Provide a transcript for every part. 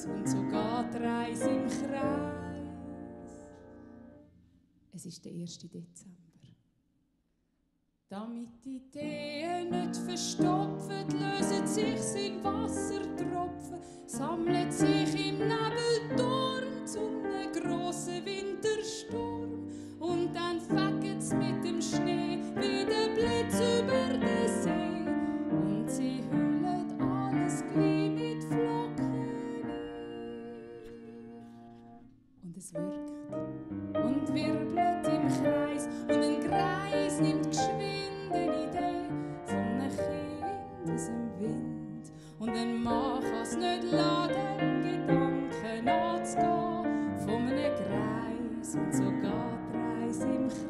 Kreis und so geht die Reise im Kreis. Es ist der 1. Dezember. Damit die Ideen nicht verstopfen, lösen sich in Wassertropfen, sammeln sich im Nebelturm zu einem grossen Wintersturm. Und dann fegt's mit dem Schnee wie der Blitz über den See. Und sie hüllen alles gleich mit Flocken ein. Und es wirkt und wirbelt im Kreis. Und ein Kreis nimmt geschwind eine Idee von einem Kind aus dem Wind. Und ein Mann kann's nicht lassen, Gedanken nachzugehen von einem Kreis. Und so geht die Reise im Kreis.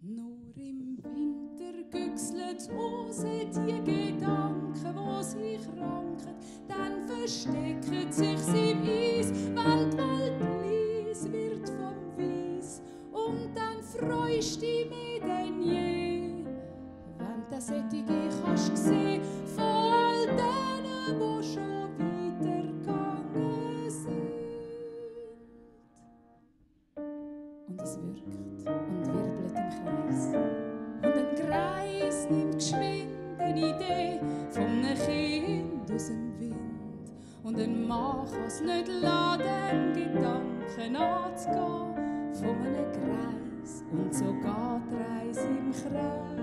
Nur im Winter güchselt raus die Gedanken, wo sich ranken. Dann verstecken sich sie im Eis, wenn die Welt leis wird vom Weiss. Und dann freust du dich mehr denn je, wenn du solche kannst sehen von all denen, die schon weitergegangen sind. Und es wirkt und wirbelt im Kreis. Und ein Kreis nimmt geschwind eine Idee von einem Kind aus dem Wind. Und ein Mann kann's nicht lassen, Gedanken nachzugehen von einem Kreis. Und so geht die Reise im Kreis.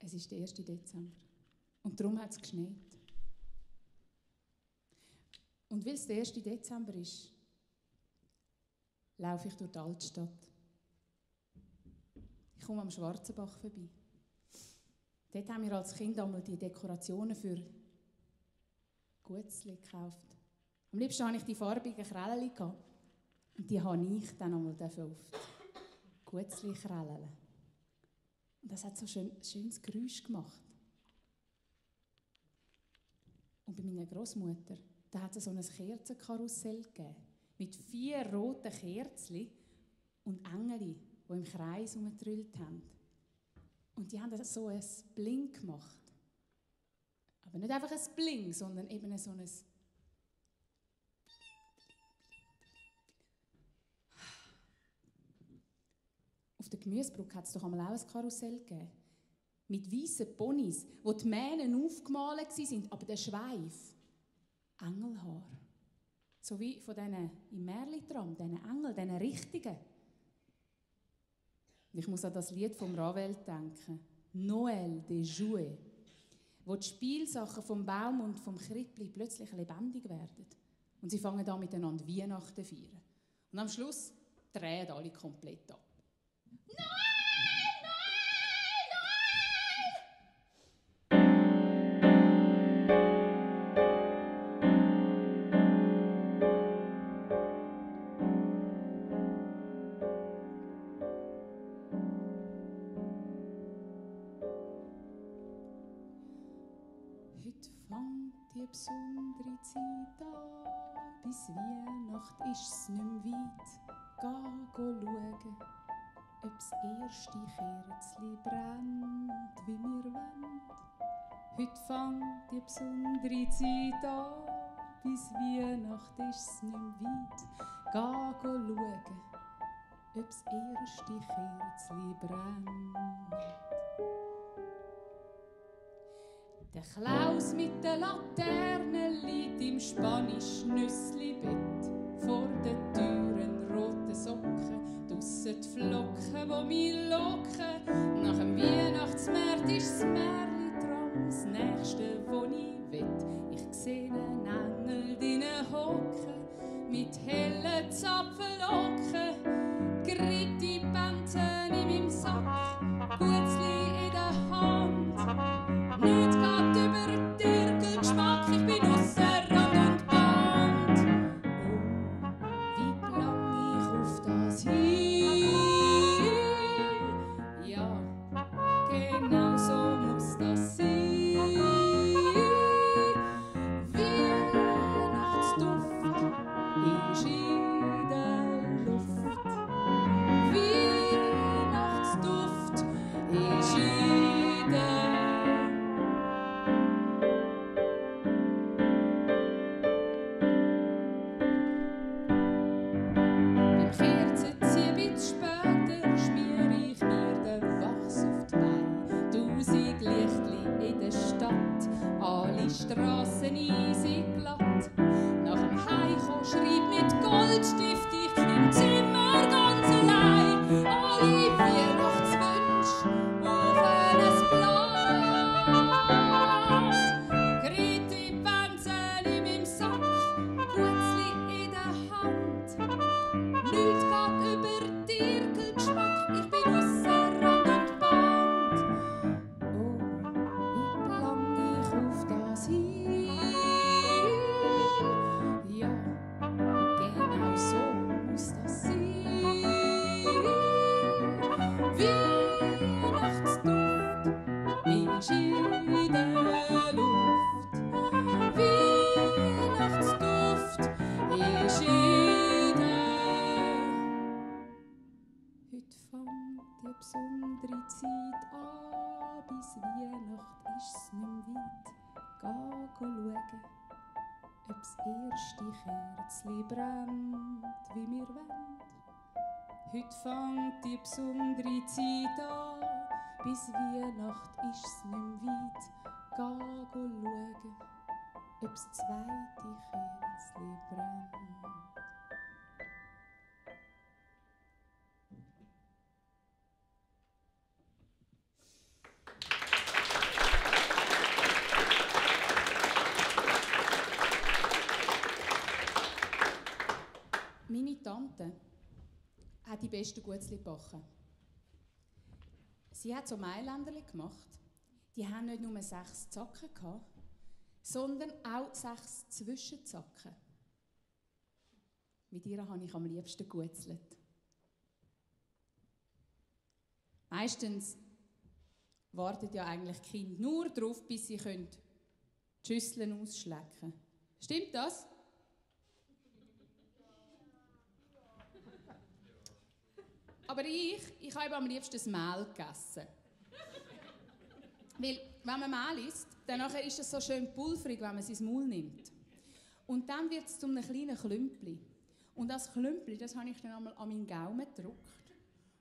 Es ist der 1. Dezember und darum hat es geschneit. Und weil es der 1. Dezember ist, laufe ich durch die Altstadt. Ich komme am Schwarzenbach vorbei. Dort haben wir als Kind einmal die Dekorationen für Gutzli gekauft. Am liebsten hatte ich die farbigen Krällen und die habe ich dann einmal auf die Gutzli-Krällen. Und das hat so ein schönes Geräusch gemacht. Und bei meiner Großmutter, da hat es so ein Kerzenkarussell gegeben. Mit 4 roten Kerzen und Engel, die im Kreis herumgetrüllt haben. Und die haben so ein Bling gemacht. Aber nicht einfach ein Bling, sondern eben so ein Auf der Gemüsebrücke hat es doch einmal auch ein Karussell gegeben. Mit weißen Ponys, wo die Mähnen aufgemalt waren, aber der Schweif Engelhaar. So wie von diesen im Märli-Tram, diesen Engeln, diesen richtigen. Und ich muss an das Lied vom Ravel denken. Noël des Jouets. Wo die Spielsachen vom Baum und vom Krippli plötzlich lebendig werden. Und sie fangen an miteinander Weihnachten zu feiern. Und am Schluss drehen alle komplett ab. Nein, heute fängt die besondere Zeit an. Bis Weihnacht ist es nicht mehr weit. Geh schauen, ob das erste Kerzchen brennt, wie wir wollen. Heute fängt die besondere Zeit an. Bis Weihnacht ist es nicht mehr weit. Geh schauen, ob das erste Kerzchen brennt. Der Klaus mit der Laterne liegt im Spanisch-Nüssli-Bett. Vor der Tür ein roter Socken, draussen die Flocken, die mich locken. Nach dem Weihnachtsmarkt ist das Märli-Tram das Nächste, wo ich will. Ich sehe einen Engel drinnen hocken, mit hellen Zapfenlocken. Gritti Bänten in meinem Sack, Gutzli in der Hand. Nichts geht über den Türkelgeschmack, ich bin ausser Rand und Band. Oh, wie lang ich auf das hin Weihnachtsduft ist in der Luft. Weihnachtsduft ist in der. Heute fängt die besondere Zeit an, bis Weihnacht ist's nicht mehr weit. Geh schauen, ob's erste Kerzli brennt, wie wir wollen. Heute fängt die besondere Zeit an, bis Weihnacht ist's nicht mehr weit. Geh schauen, ob's zweite Kerzli brennt. Meine Tante hat die besten Gutzli gebacken. Sie hat so Mailänderli gemacht. Die haben nicht nur 6 Zacken gehabt, sondern auch 6 Zwischenzacken. Mit ihr habe ich am liebsten gegutzelt. Meistens wartet ja eigentlich die Kinder nur darauf, bis sie die Schüsseln ausschlecken können. Stimmt das? Aber ich habe am liebsten das Mehl gegessen. Weil, wenn man Mehl isst, dann ist es so schön pulverig, wenn man es ins Maul nimmt. Und dann wird es zu einem kleinen Klümpli. Und das Klümpli, das habe ich dann einmal an meinen Gaumen gedrückt.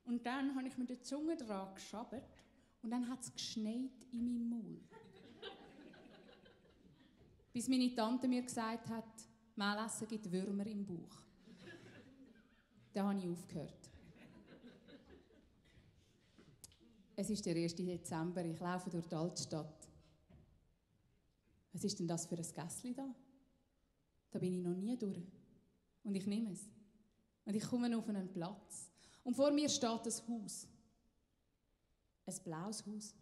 Und dann habe ich mit der Zunge dran geschabbert. Und dann hat es geschneit in meinem Maul. Bis meine Tante mir gesagt hat, Mehlessen gibt Würmer im Bauch. Da habe ich aufgehört. Es ist der 1. Dezember, ich laufe durch die Altstadt. Was ist denn das für ein Gässli da? Da bin ich noch nie durch. Und ich nehme es. Und ich komme auf einen Platz. Und vor mir steht ein Haus. Ein blaues Haus.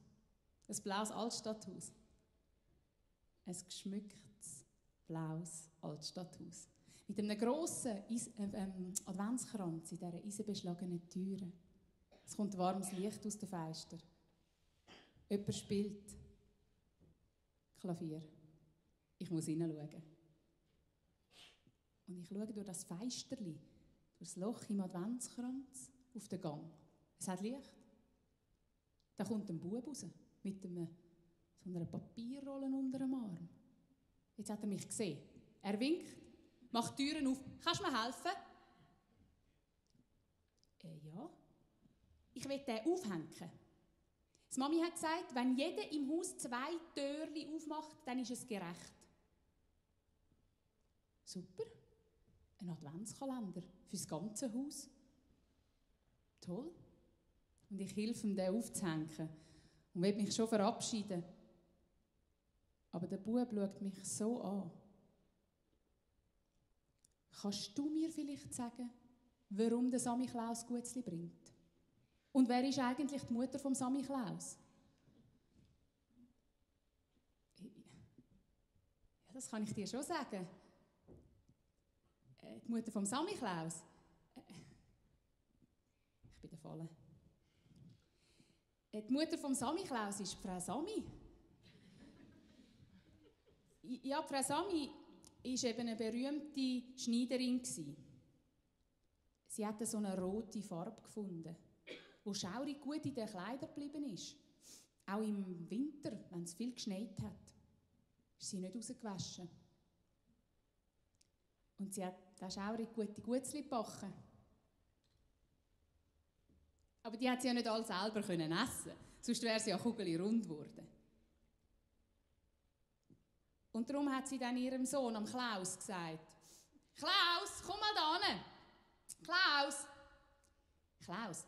Ein blaues Altstadthaus. Ein geschmücktes, blaues Altstadthaus. Mit einem grossen Adventskranz in dieser eisenbeschlagenen Türe. Es kommt warmes Licht aus den Fenstern. Jemand spielt Klavier. Ich muss hineinschauen. Und ich schaue durch das Fensterli, durch das Loch im Adventskranz, auf den Gang. Es hat Licht. Da kommt ein Bub raus, mit so einer Papierrolle unter dem Arm. Jetzt hat er mich gesehen. Er winkt, macht die Türen auf. Kannst du mir helfen? Ja. Ich will den aufhängen. Die Mami hat gesagt, wenn jeder im Haus 2 Türchen aufmacht, dann ist es gerecht. Super. Ein Adventskalender für das ganze Haus. Toll. Und ich helfe ihm, den aufzuhängen. Und will mich schon verabschieden. Aber der Bub schaut mich so an. Kannst du mir vielleicht sagen, warum der Samichlaus Gutzli bringt? Und wer ist eigentlich die Mutter vom Samichlaus? Ja, das kann ich dir schon sagen. Die Mutter vom Samichlaus. Ich bin gefallen. Die Mutter vom Samichlaus ist Frau Sami. Ja, Frau Sami war eben eine berühmte Schneiderin. Sie hatte so eine rote Farbe gefunden, die schaurig gut in den Kleidern geblieben ist. Auch im Winter, wenn es viel geschneit hat, ist sie nicht rausgewaschen. Und sie hat auch schaurig gute Gutzli gebacken. Aber die hat sie ja nicht alle selber essen, sonst wäre sie ja kugelrund geworden. Und darum hat sie dann ihrem Sohn, am Klaus, gesagt: Klaus, komm mal da hin. Klaus! Klaus,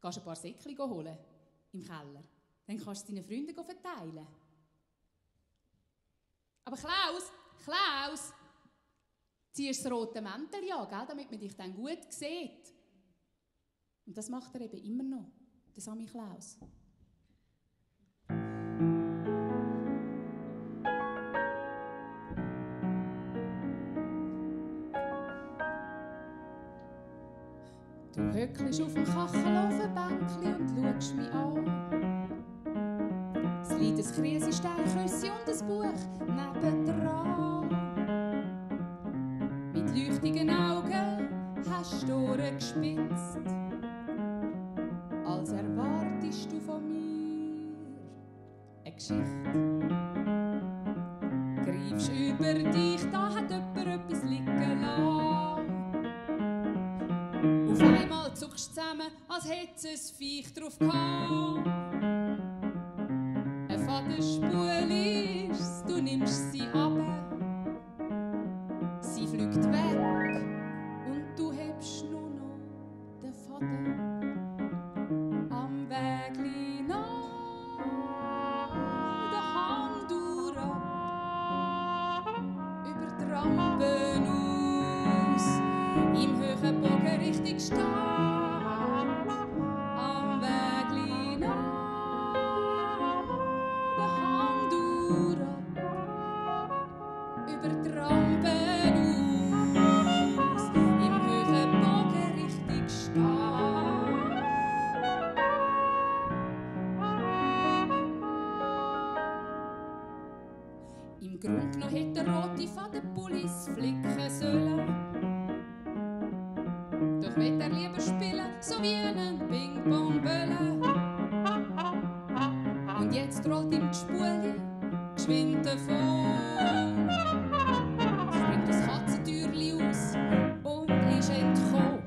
gehst du ein paar Säckchen holen im Keller? Dann kannst du deinen Freunden verteilen. Aber Klaus! Ziehst das rote Mäntel an, gell, damit man dich dann gut sieht. Und das macht er eben immer noch, der Samichlaus. Du hückelst auf dem Kachelofenbänkli und schaust mich an. Es liegt ein Krisensteinküssi und ein Buch nebendran. Mit leuchtigen Augen hast du Ohren gespitzt, als erwartest du von mir eine Geschichte. Greifst über dich, da hat jemand etwas liegen lassen. Auf einmal zuckst du zusammen, als hätte es ein Viech drauf gehabt. Eine Fadenspule ist's, du nimmst sie ab. Sie fliegt weg und du hebst nur noch den Faden am Wägli nach den Hang durch, über die Rampen aus, im hohen Bogen richtig stark. Am Wägli nach den Hang durch, über die Rampen aus, im hohen Bogen richtig stark. Im Grund genommen hätte der rote Fadenpullis flicken sollen. Doch will er lieber spielen, so wie ein Ping-Pong-Bölle. Und jetzt rollt ihm die Spule geschwind davon. Springt das Katzentürli aus und ist entkommen.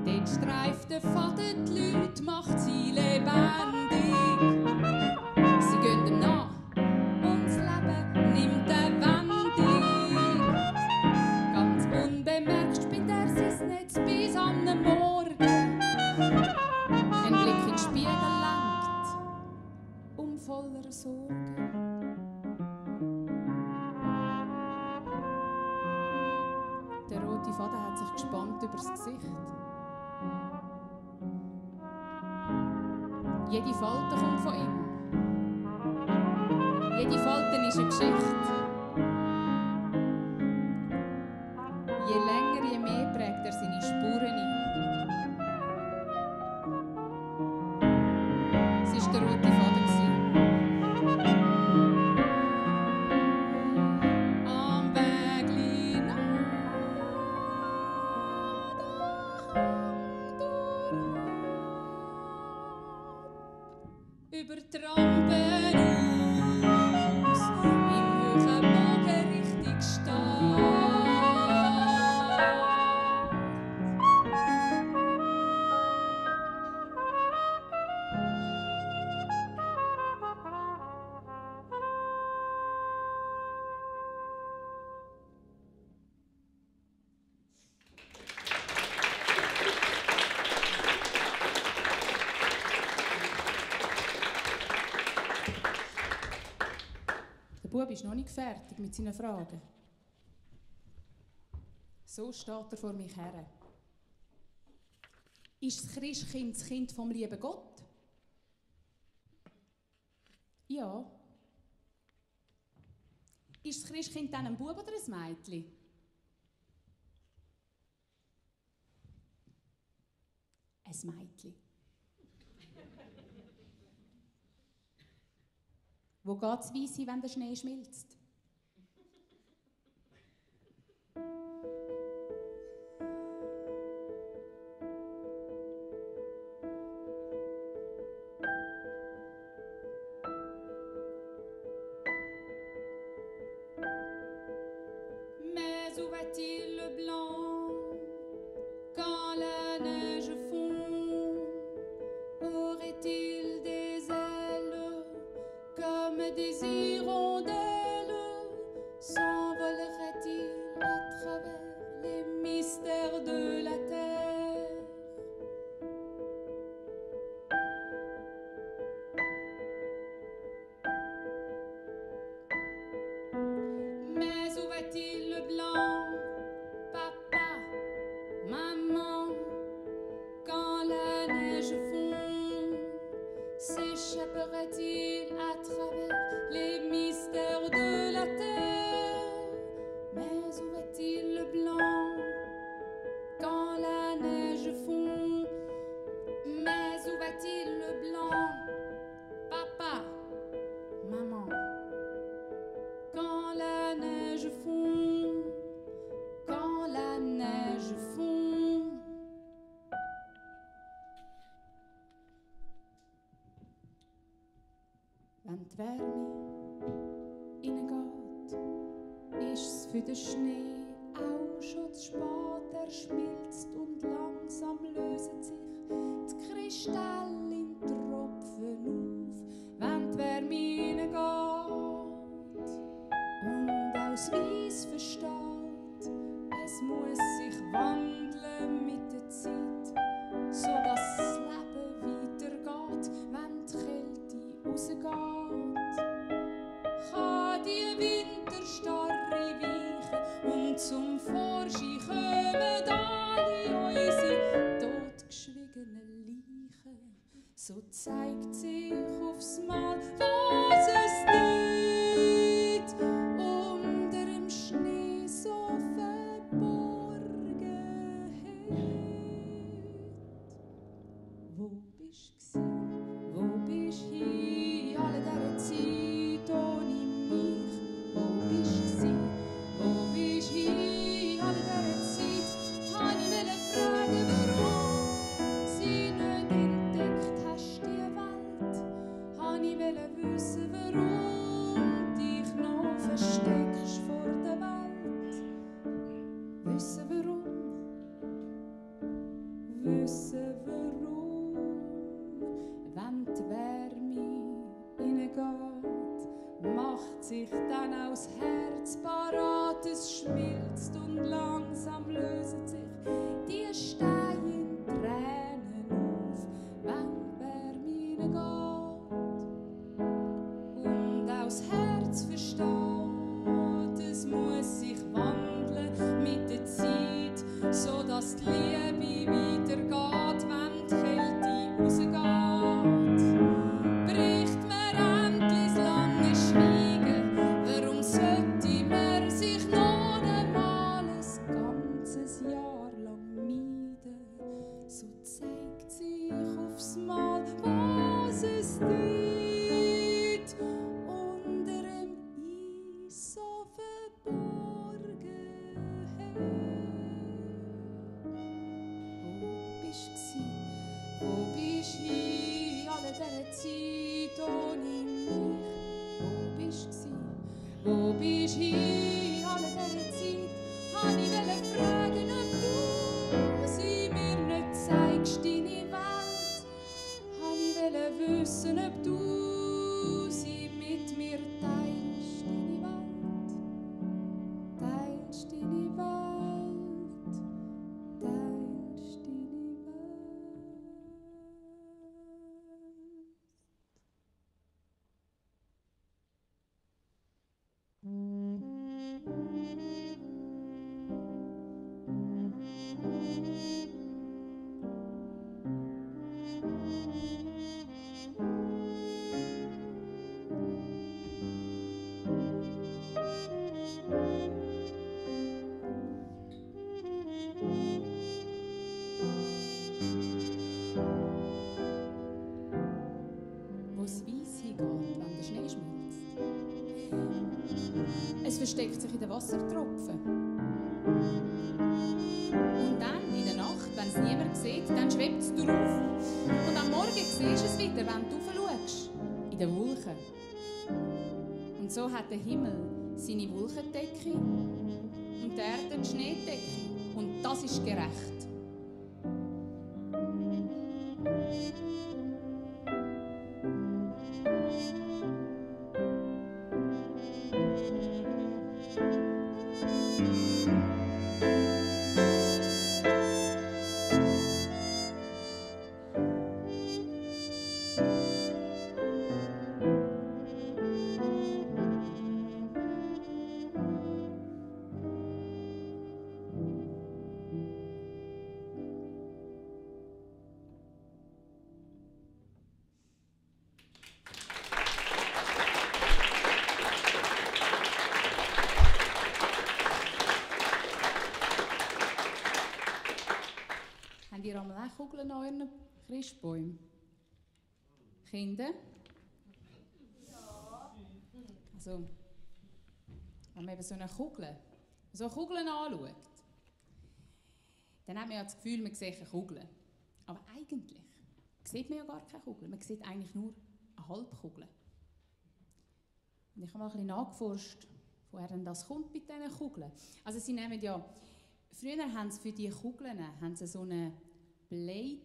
Dort streift der Faden die Leute, macht sie lebendig. Sie gehen ihm nach und das Leben nimmt eine Wendung. Ganz unbemerkt spinnt er sein Netz bis am Morgen. Ein Blick in den Spiegel lenkt voller Sorgen. Der rote Faden hat sich gespannt übers Gesicht. Jede Falte kommt von ihm. Jede Falte ist eine Geschichte. Je länger, je mehr prägt er seine Spuren ein. Es war der rote Faden. Am Wägli nach über die Rampen aus, im hohen Bogen richtig stark. Der Bub ist noch nicht fertig mit seinen Fragen. So steht er vor mich her. Ist das Christkind das Kind vom lieben Gott? Ja. Ist das Christkind dann ein Bub oder ein Mädchen? Ein Mädchen. Wo geht's Weisse, wenn der Schnee schmilzt? Mais où va-t-il le blanc quand la neige fond? Aurait-il des ailes comme des hirondelles? S'envolerait-il à travers les mystères de la terre? Mais où va-t-il le blanc, papa, maman, quand la neige fond? S'échappera-t-il à travers les mystères de la terre? Mais où va-t-il le blanc quand la für den Schnee auch schon zu spät, er schmilzt und langsam lösen sich die Kristalle in Tropfen auf, wenn die Wärme hineingeht und aus Weiss versteht, es muss sich wandeln mit der Zeit, so dass das Leben weitergeht, wenn die Kälte rausgeht. Kann die Winterstarre weichen und zum Vorschein kommen alle unsere totgeschwiegenen Leichen. So zeigt sich aufs Mal, was es dort unter dem Schnee so verborgen hat. Wo bist du gsi? Wo bist du hin? Alle dieser Zeit ohne mich. Wo bist du gsi? Wo bist du hin? Alle dieser Zeit wollte ich fragen, warum sie nicht entdeckt hast, die Welt. Wollte ich wissen, warum dich noch versteckst vor der Welt. Wissen warum? Wissen warum? Wenn die Wärme hineingeht, macht sich dann auch das Herz parat, es schmilzt und langsam lösen sich die Steine in Tränen auf, wenn die Wärme hineingeht. Und auch das Herz versteht, es muss sich wandeln mit der Zeit, so dass die Liebe weitergeht, wenn die Kälte rausgeht. Bricht mir endlich das lange Schweigen, warum sollte man sich noch einmal ein ganzes Jahr lang meiden? So zeigt sich aufs Mal, was es dort unter dem Eis so verborgen hat. Wo bist du hin? Alle dieser Zeit ohne mich. Wo bist du gsi? Wo bist du hin? Alle dieser Zeit wollte ich fragen, ob du sie mir nicht zeigst, deine Welt. Wollte ich wissen, ob du sie mit mir teilst, deine Welt. Teilst deine Welt. Teilst deine Welt. Wo es weiss hingeht, wenn der Schnee schmilzt. Es versteckt sich in den Wassertropfen. Und dann, in der Nacht, wenn es niemand sieht, dann schwebt es drauf. Und am Morgen siehst du es wieder, wenn du raufschaust. In den Wolken. Und so hat der Himmel seine Wolkendecke und die Erde die Schneedecke. Und das ist gerecht. Habt ihr einmal auch Kugeln an euren Christbäumen? Kinder? Ja. Also, wenn man eben so eine Kugel anschaut, dann hat man ja das Gefühl, man sieht eine Kugel. Aber eigentlich sieht man ja gar keine Kugel. Man sieht eigentlich nur eine Halbkugel. Und ich habe mal ein bisschen nachgeforscht woher denn das kommt mit diesen Kugeln. Also sie nehmen ja, früher haben sie für diese Kugeln haben sie so eine Blei-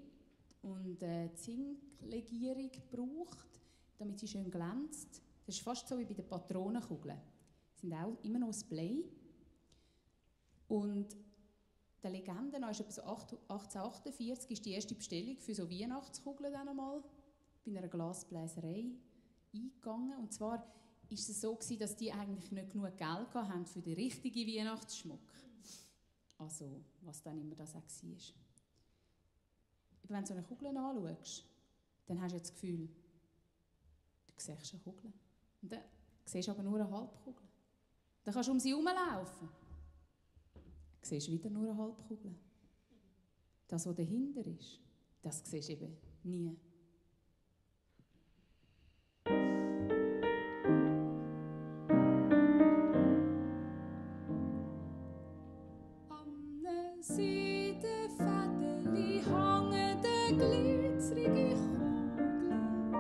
und Zinklegierung gebraucht, damit sie schön glänzt. Das ist fast so wie bei den Patronenkugeln. Die sind auch immer noch aus Blei. Und der Legende nach ist etwa so 1848 ist die erste Bestellung für so Weihnachtskugeln dann einmal bei einer Glasbläserei eingegangen. Und zwar war es so gewesen, dass die eigentlich nicht genug Geld hatten für den richtigen Weihnachtsschmuck. Also, was dann immer das auch war. Wenn du so eine Kugel anschaust, dann hast du das Gefühl, du siehst eine Kugel. Und dann siehst du aber nur eine Halbkugel. Dann kannst du um sie herumlaufen. Du siehst wieder nur eine Halbkugel. Das, was dahinter ist, das siehst du eben nie. Am Seidenfädeli hängen de glitzerige Kugeln,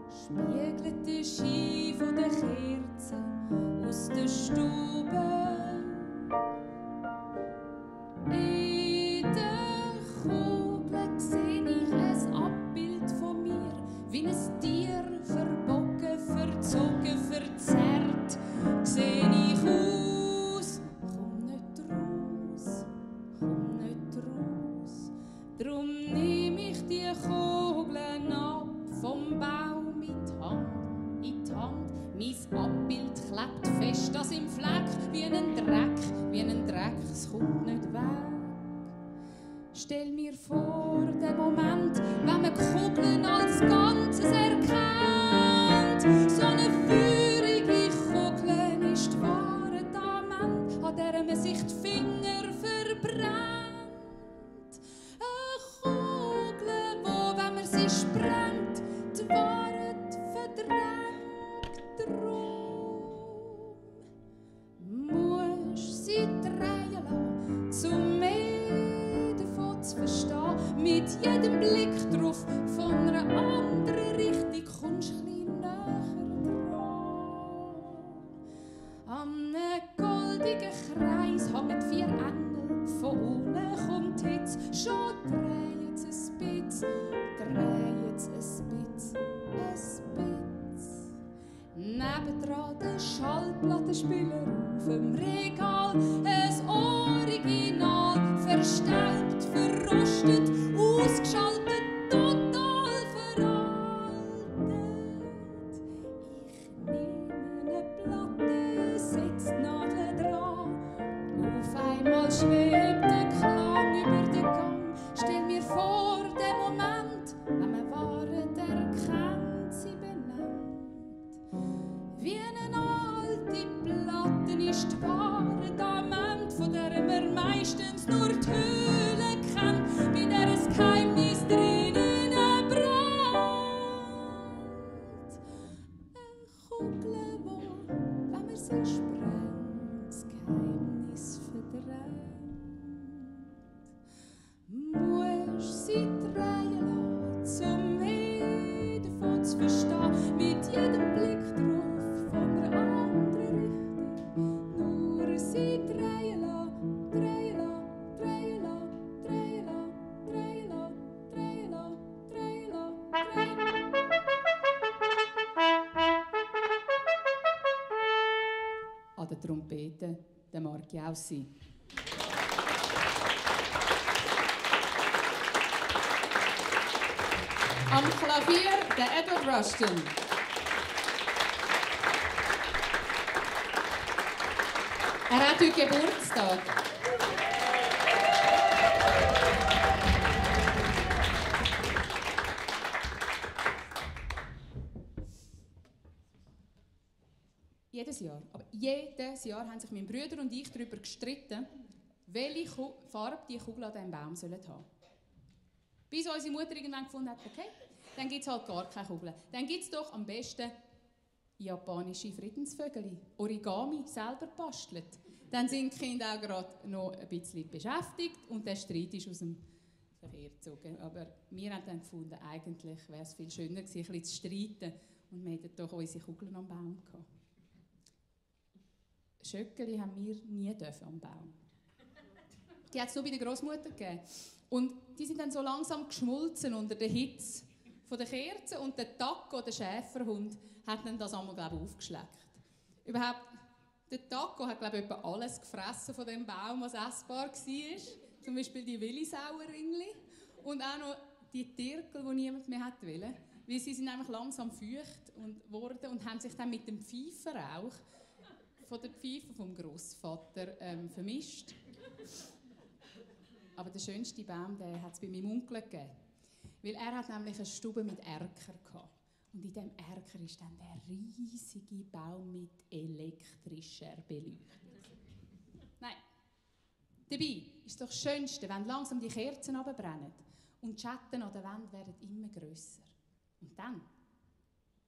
spiegelt der Schein von der Kerze aus der Stube. In der Kugel sehe ich ein Abbild von mir, wie ein Tier verbogen, verzogen, verzerrt. Sehe ich aus, komm nicht raus, komm nicht raus. Drum nehm ich die Kugeln ab vom Baum in die Hand. Mein Abbild klebt fest, das im Fleck wie ein Dreck, es kommt nicht weg. Stell mir vor, den Moment, wenn man Kugeln als Ganzes erkennt. So eine feurige Kugel ist die wahre Diamant, an der man sich die Finger verbrennt. Eine Kugel, wo, wenn man sie sprengt, die Wahrheit verdrängt. Drum musst sie drehen lassen, zum mehr davon zu verstehen. Mit jedem Blick drauf von einer anderen Richtung kommst du ein bisschen näher dran. An einem goldigen Kreis hängen 4 Engel, von unten kommt die Hitze. Schon drehen sie ein bisschen, nebendran der Schallplattenspieler auf dem Regal, ein Original, verstaubt, verrostet, ausgeschaltet, total veraltet. Ich nehme eine Platte, setze die Nadel dran, auf einmal schwebt der Klang über den Gang. Stell mir vor, den Moment, wenn man Wahrheit erkennt, sie benennt. Wie eine alte Platte ist die wahre Diamant, von der man meistens nur die Höhle kennt, bei der ein Geheimnis drinnen brennt. Eine Kugel, wo, wenn man sie sprengt, das Geheimnis verdrängt. Musst sie drehen lassen, um mehr davon zu verstehen, mit jedem Blick drauf von einer anderen Richtung. Nur sie drehen lassen, drehen lassen, drehen lassen, drehen lassen, drehen lassen, drehen lassen, drehen lassen, drehen lassen. An der Trompete der Marc Jaussi. Am Klavier der Edward Rushton. Er hat heute Geburtstag. Jedes Jahr haben sich mein Bruder und ich darüber gestritten, welche Farbe die Kugel an diesem Baum haben sollen. Bis unsere Mutter irgendwann gefunden hat, okay, dann gibt es halt gar keine Kugeln. Dann gibt es doch am besten japanische Friedensvögel, Origami, selber bastelt. Dann sind die Kinder auch gerade noch ein bisschen beschäftigt und der Streit ist aus dem Verkehr gezogen. Aber wir haben dann gefunden, eigentlich wäre es viel schöner gewesen, ein bisschen zu streiten und wir hätten doch unsere Kugeln am Baum gehabt. Schöckeli haben wir nie dürfen am Baum. Die hat es nur bei der Großmutter gegeben. Und die sind dann so langsam geschmolzen unter der Hitze von der Kerzen und der Taco, der Schäferhund, hat dann das einmal, glaube ich, aufgeschleckt. Überhaupt, der Taco hat, glaube ich, etwa alles gefressen von dem Baum, was essbar war. Zum Beispiel die Willisauerringli und auch noch die Tirkel, die niemand mehr wollte. Weil sie sind einfach langsam feucht geworden und haben sich dann mit dem Pfeifenrauch von der Pfeife vom Grossvater vermischt. Aber der schönste Baum, den hat es bei meinem Onkel gegeben. Weil er hat nämlich eine Stube mit Erker gehabt. Und in diesem Erker ist dann der riesige Baum mit elektrischer Beleuchtung. Nein. Dabei ist doch das Schönste, wenn langsam die Kerzen runterbrennen und die Schatten an der Wand werden immer grösser. Und dann,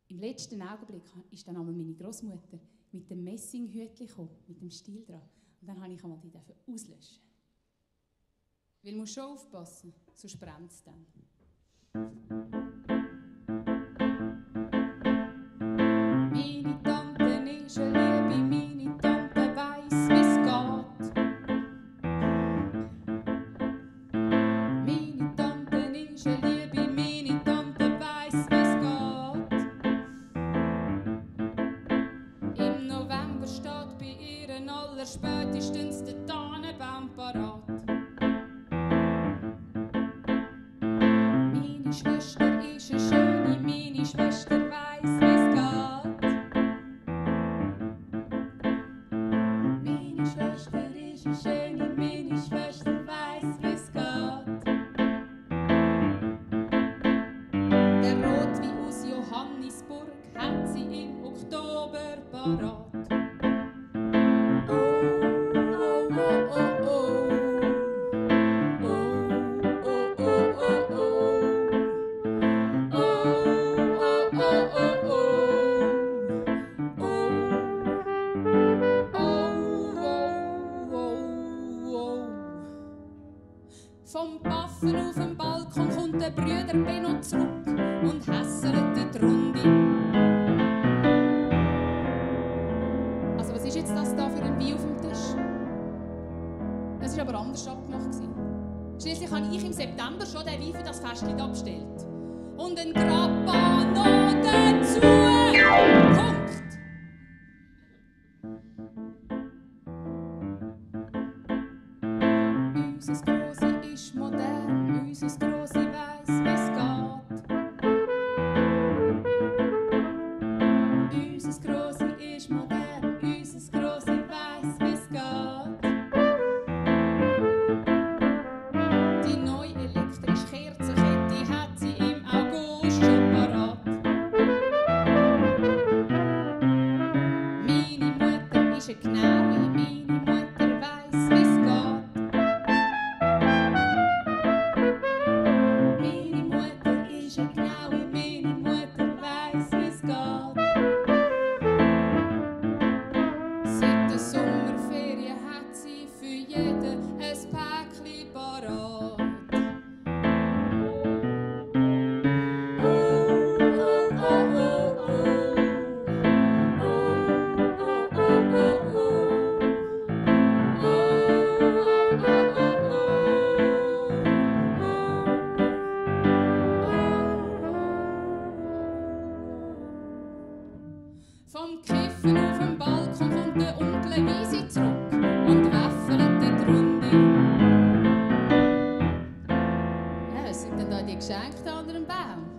im letzten Augenblick, ist dann einmal meine Großmutter mit dem Messinghütchen gekommen, mit dem Stiel dran. Und dann habe ich einmal die auslöschen. Weil man muss schon aufpassen, sonst brennt es dann. Meine Tante ist eine Liebe, meine Tante weiss, wie's geht. Meine Tante ist eine Liebe, meine Tante weiss, wie's geht. Im November steht bei ihr allerspätestens der Tannenbaum parat. Meine Schwester ist eine schöne, meine Schwester weiss, wie's geht. Meine Schwester ist eine schöne, meine Schwester weiss, wie's geht. Der Rotwein aus Johannisburg hat sie im Oktober parat. Vom Baffen auf dem Balkon kommt der Brüder Benno zurück und hässelt die Runde. Also was ist jetzt das da für ein Wein auf dem Tisch? Das war aber anders abgemacht. Schliesslich habe ich im September schon den Wein für das Festchen abgestellt. Und ein Grappa noch dazu! Punkt! Unser Grossi ist modern, unser Grossi weiss, wie's geht. Unser Grossi ist modern, unser Grossi weiss, wie's geht. Die neue elektrische Kerzenkette hat sie im August schon parat. Meine Mutter ist eine Genaue, meine Mutter weiss, wie's geht. Meine Mutter ist eine Genaue, meine Mutter weiss, wie's geht. Seit der Sommerferien hat sie für jeden ein Päckchen parat. Vom Kiffen auf dem Balkon kommt der Onkel Wiesi zurück und wäffelt die Runde. Ja, was sind denn da die Geschenke da unter dem Baum?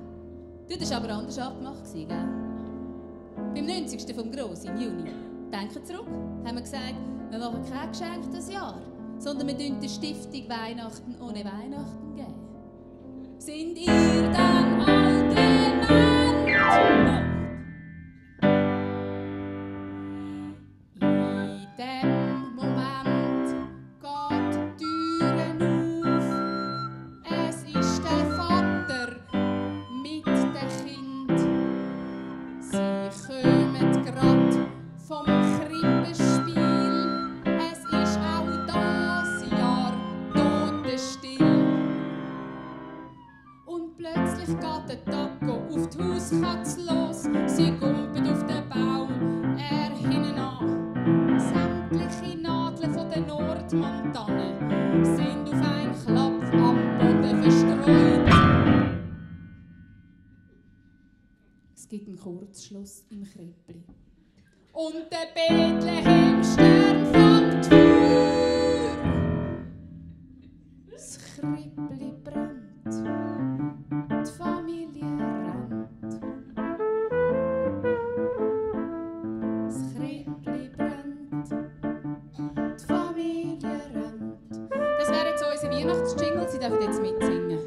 Das war aber anders abgemacht, gell? Beim 90. vom Grossi im Juni. Denken zurück, haben wir gesagt, wir machen kein Geschenk das Jahr, sondern wir geben der Stiftung Weihnachten ohne Weihnachten geben. Sind ihr dann all dement? In dem Moment geht die Türen auf. Es ist der Vater mit dem Kind. Sie kommen grad vom Krippenspiel. Es ist auch das Jahr totenstill. Und plötzlich geht der Taco auf die Hauskatze los. Sämtliche Nadeln von der Nordmontanen sind auf einen Klapp am Boden verstreut. Es gibt einen Kurzschluss im Krippli. Und der Bethlehem-Stern fängt Feuer. Das Krippli brennt, die Familie rennt. Das Krippli brennt, die Familie rennt. Das wäre jetzt unser Weihnachtsjingle, Sie dürfen jetzt mitsingen.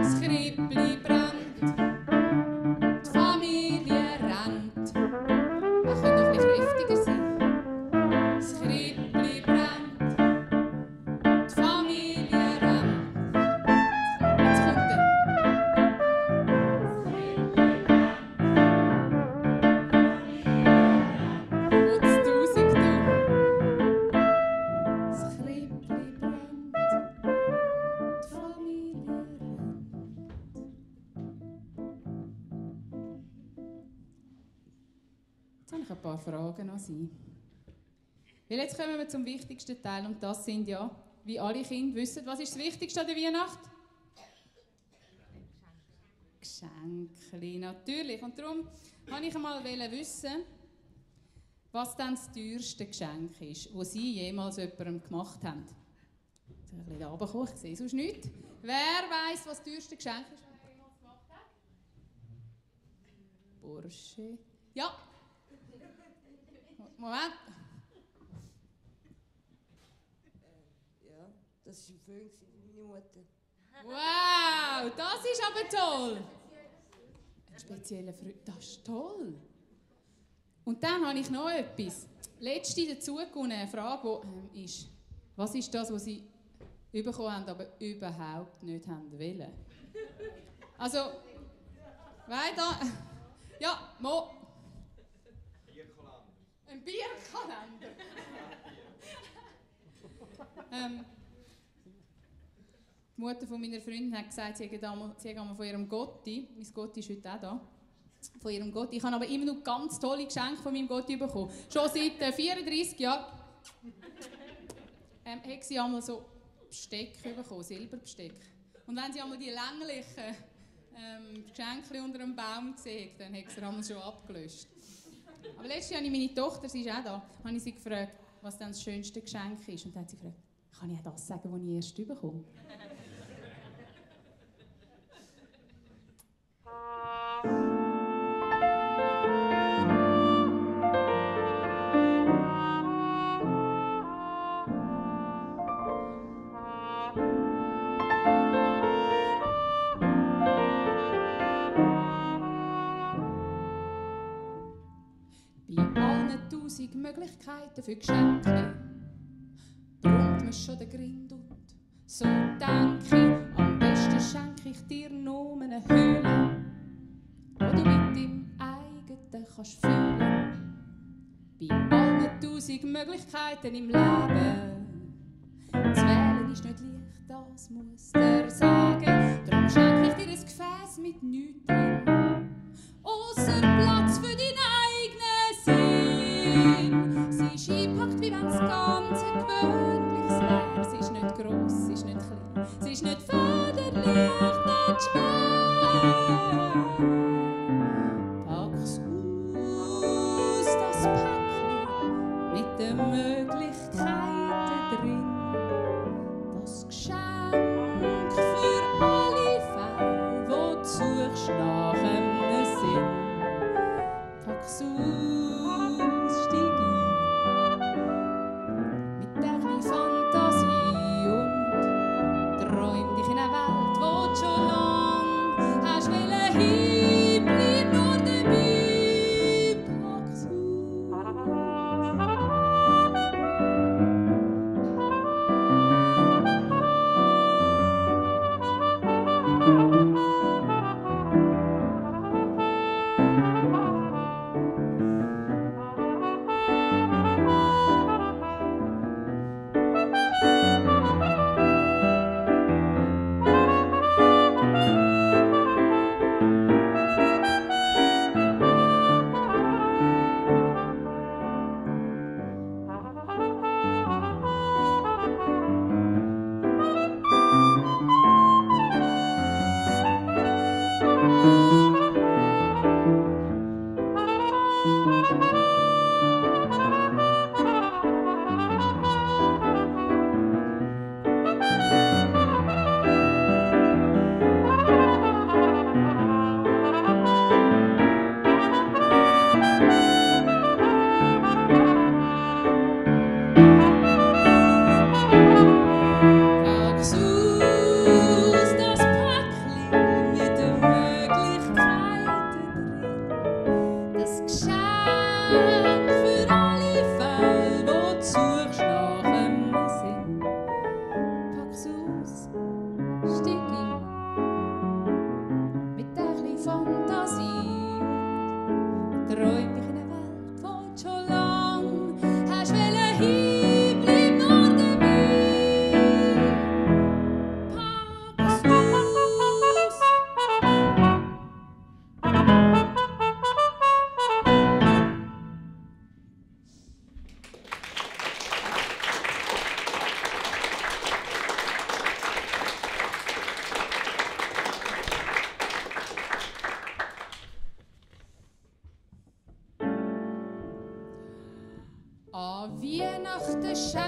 Das Krippli brennt, die Familie rennt. Wir können noch ein bisschen kräftiger sein. Das Krippli brennt, die Familie rennt. Jetzt kommt er. Wot's Tausend du? Das Krippli brennt, die Familie rennt. Jetzt habe ich ein paar Fragen an Sie. Weil jetzt kommen wir zum wichtigsten Teil und das sind ja, wie alle Kinder wissen, was ist das Wichtigste an der Weihnacht? Geschenke, natürlich. Und darum wollte ich einmal wissen, was dann das teuerste Geschenk ist, das Sie jemals jemandem gemacht haben. Jetzt ein bisschen da runterkommen, ich sehe sonst nichts. Wer weiss, was das teuerste Geschenk ist, das er jemals gemacht hat? Bursche. Ja. Moment. Ja, das war ein Föhn für meine Mutter. Wow, das ist aber toll. Ein spezieller Frucht, das ist toll. Und dann habe ich noch etwas. Letzte dazu eine Frage, die ist, was ist das, was Sie bekommen haben, aber überhaupt nicht haben wollen? Also, weiter. Ja, Mo. Ein Bierkalender. Die Mutter von meiner Freundin hat gesagt, sie hätte einmal von ihrem Gotti, mein Gotti ist heute auch da, von ihrem Gotti. Ich habe aber immer noch ganz tolle Geschenke von meinem Gotti bekommen. Schon seit 34 Jahren. Hat sie einmal so Besteck bekommen, Silberbesteck. Und wenn sie einmal die länglichen Geschenke unter dem Baum gesehen hat, dann hat sie einmal schon abgelöscht. Aber letztes Jahr habe ich meine Tochter, sie ist auch da, habe ich sie gefragt, was dann das schönste Geschenk ist. Und dann hat sie gefragt, kann ich auch das sagen, was ich erst bekomme? Möglichkeiten für Geschenke brummt mir schon der Grind und so denke ich, am besten schenke ich dir nur eine Höhle, wo du mit deinem eigenen kannst fühlen. Bei allen 1000 Möglichkeiten im Leben zu wählen ist nicht leicht, das muss der sagen. Darum schenke ich dir ein Gefäß mit nichts drin, ausser Platz für deinen eigenen Sinn. Sie ist eingepackt, wie wenn das Ganze gewöhnliches wäre. Sie ist nicht gross, sie ist nicht klein, sie ist nicht federleicht, nicht schwer. Pack's aus, das Päckchen mit den Möglichkeiten drin. Das Geschenk für alle Fälle, wo du suchst nach einem Sinn. Pack's aus, steig ein mit der kleinen Fantasie und träum dich in eine Welt, wo du schon lang hast wollen hin. Bleib nur dabei, pack's aus.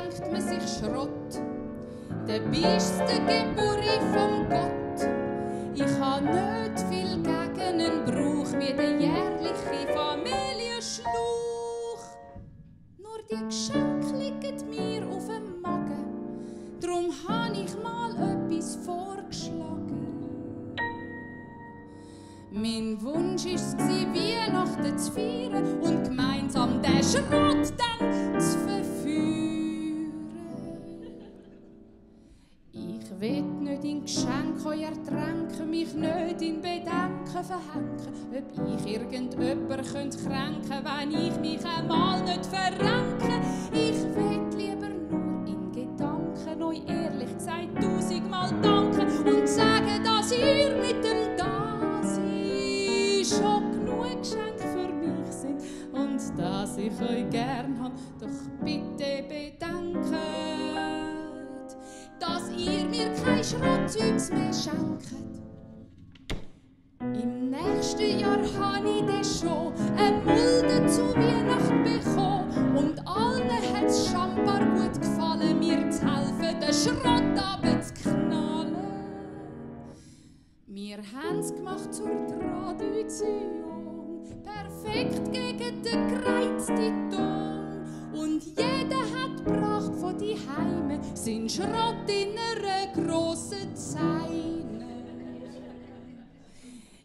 schenkt man sich Schrott. Der beste Geburi vom Gott. Ich ha nicht viel gegen einen Brauch wie der jährliche Familienschluch. Nur die Geschenke liegen mir auf dem Magen. Drum han ich mal etwas vorgeschlagen. Mein Wunsch war, Weihnachten zu feiern und gemeinsam den Schrott dann zu verführen. Ich will nicht in Geschenke euch ertränken, mich nicht in Bedenken verhängen, ob ich irgendjemand kränken könnte, wenn ich mich einmal nicht verrenke. Ich will lieber nur in Gedanken euch ehrlich gesagt 1000-mal danken und sagen, dass ihr mit dem Dasein schon genug Geschenke für mich sind und dass ich euch gern hab. Doch bitte bedenkt, dass ihr mir kein Schrottzeugs mehr schenkt. Im nächsten Jahr habe ich dann schon eine Mulde zu Weihnachten bekommen und allen hat's schambar gut gefallen, mir zu helfen, den Schrott runterzuknallen. Wir haben's gemacht zur Tradition, perfekt gegen den gereizten Ton. Und jeder hat gebracht von die Heime sein Schrott in einer grossen Zeine.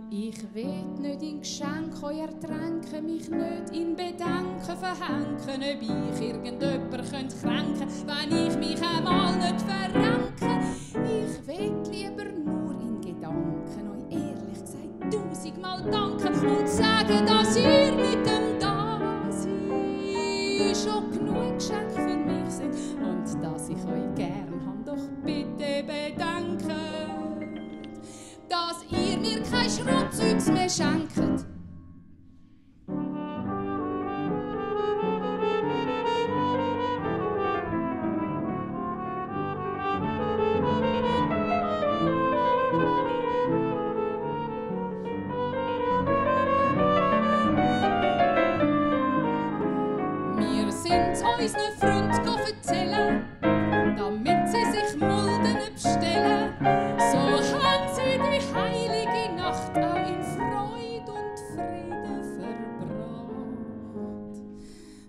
Ich will nicht in Geschenke euch ertränken, mich nicht in Bedenken verhängen, ob ich irgendjemand kränken könnte, wenn ich mich einmal nicht verrenke. Ich will lieber nur in Gedanken euch ehrlich gesagt 1000-mal danken und sagen, dass ihr mit dem Dasein schon genug Geschenke für mich sind und dass ich euch gern habe. Doch bitte bedenkt, dass ihr mir kein Schrottzeugs mehr schenkt. Wir sind's unseren Freunden erzählen, damit sie sich Mulden bestellen. So haben sie die heilige Nacht auch in Freude und Frieden verbracht.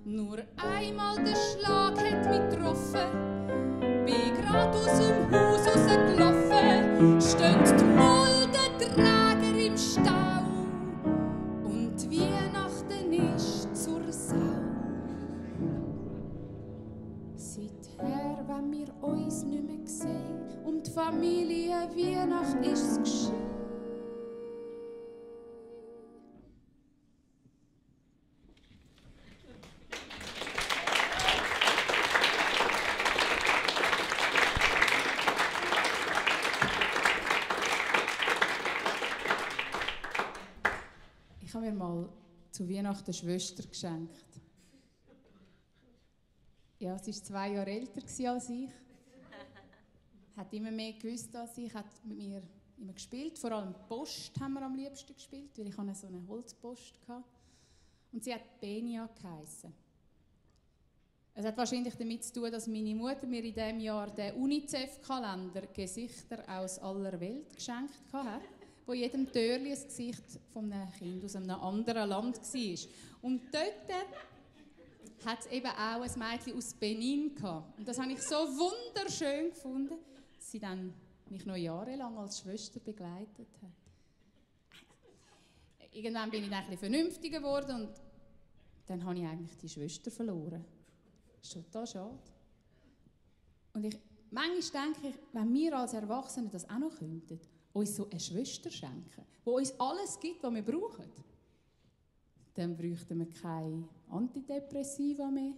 Nur einmal der Schlag hat mich getroffen, bin grad aus dem Haus rausgelaufen, stehen die Muldenträger im Stau und die Weihnachten ist zur Sau. Seither, wenn wir uns nicht mehr sehen, um die Familie Weihnacht ist's geschehen. Ich habe mir mal zu Weihnachten eine Schwester geschenkt. Ja, sie war 2 Jahre älter als ich. Hat immer mehr gewusst als ich. Hat mit mir immer gespielt. Vor allem Post haben wir am liebsten gespielt, weil ich so eine Holzpost hatte. Und sie hat Benia geheissen. Es hat wahrscheinlich damit zu tun, dass meine Mutter mir in diesem Jahr den UNICEF-Kalender «Gesichter aus aller Welt» geschenkt hat, wo jedem Türchen das Gesicht von einem Kind aus einem anderen Land war. Und dort hat es eben auch ein Mädchen aus Benin gehabt. Und das habe ich so wunderschön gefunden, dass sie dann mich noch jahrelang als Schwester begleitet hat. Irgendwann bin ich dann ein bisschen vernünftiger geworden und dann habe ich eigentlich die Schwester verloren. Das ist total schade. Und manchmal denke ich, wenn wir als Erwachsene das auch noch könnten, uns so eine Schwester schenken, die uns alles gibt, was wir brauchen, dann bräuchten wir keine Antidepressiva mehr.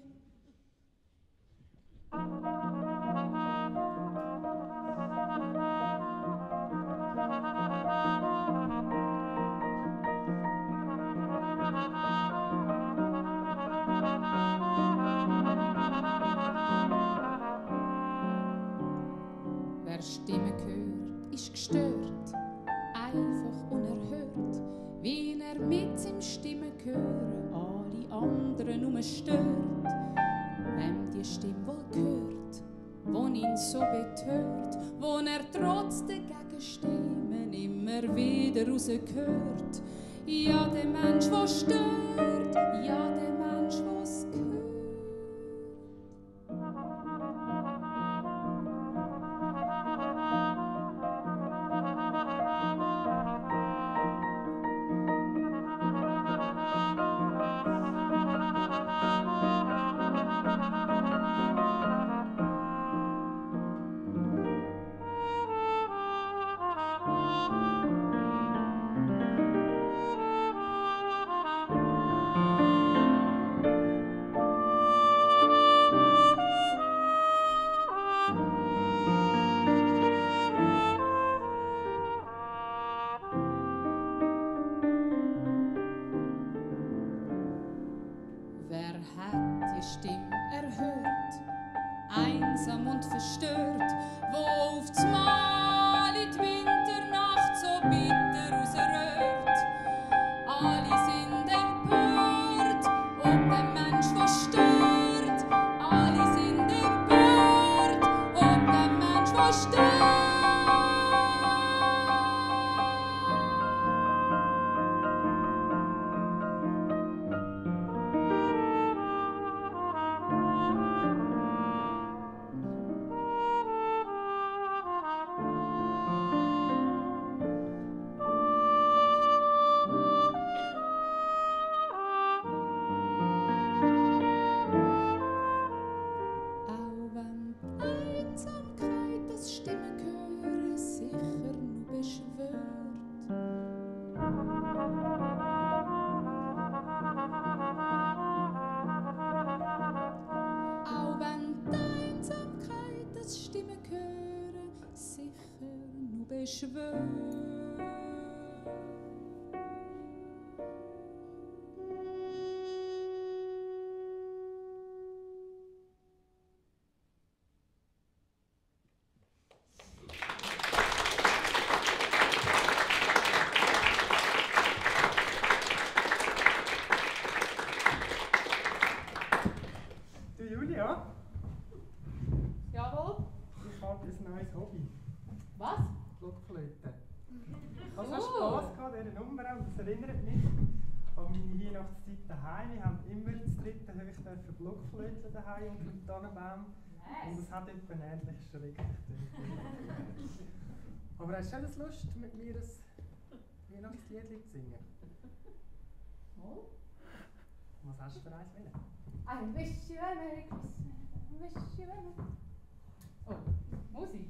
Wer Stimmen hört, ist gestört, einfach unerhört, wie er mit seinem Stimmen hören alle anderen nur stört. Wem die Stimme wohl gehört, ihn so betört, wo trotz der Gegenstimmen immer wieder rausgehört. Ja, der Mensch, der stört, ja, der Mensch, der's gehört. Stimme erhört, einsam und verstört, wo auf Mal in die Winternacht so bitter rausrührt. Alle sind empört, ob der Mensch was stört. Alle sind empört, ob der Mensch was stört. Julia? Jawohl. Ich habe ein neues Hobby. Was? Blockflöte. Also hast Spass gehabt an dieser Nummer und das erinnert mich an meine Weihnachtszeit daheim. Wir haben immer das dritte höchste Blockflöte daheim unter dem Tannenbaum. Nice. Und es hat etwa ähnlich schrecklich getönt. Aber hast du nicht Lust, mit mir ein Weihnachtslied zu singen? Oh. Was hast du für eins wollen? I wish you a Merry Christmas. I wish you a Merry... Oh, Musik.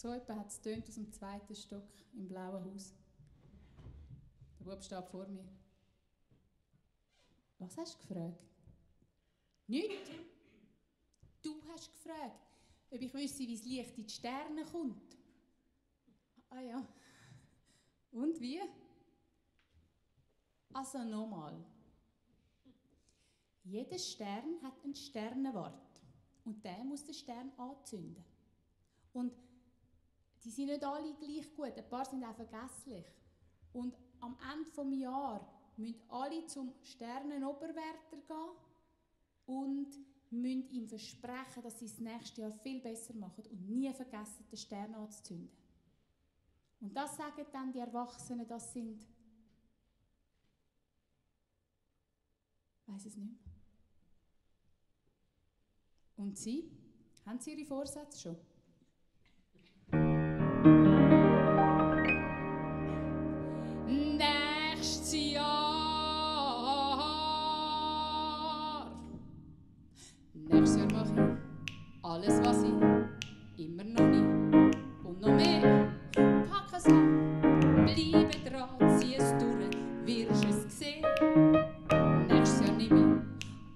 So etwa hat es tönt aus dem 2. Stock im blauen Haus. Der Bub steht vor mir. Was hast du gefragt? Nichts. Du hast gefragt, ob ich wüsste, wie das Licht in die Sterne kommt. Ah ja. Und wie? Also nochmal. Jeder Stern hat einen Sternenwart. Und der muss den Stern anzünden. Und die sind nicht alle gleich gut. Ein paar sind auch vergesslich. Und am Ende des Jahres müssen alle zum Sternenoberwärter gehen und müssen ihm versprechen, dass sie das nächste Jahr viel besser machen und nie vergessen, den Stern anzuzünden. Und das sagen dann die Erwachsenen, das sind... Ich weiss es nicht mehr. Und Sie? Haben Sie Ihre Vorsätze schon? Nächstes Jahr. Nächstes Jahr mache ich alles, was ich immer noch nicht und noch mehr. Pack es an, bleibe dran, zieh es durch, wirst es sehen. Nächstes Jahr nehme ich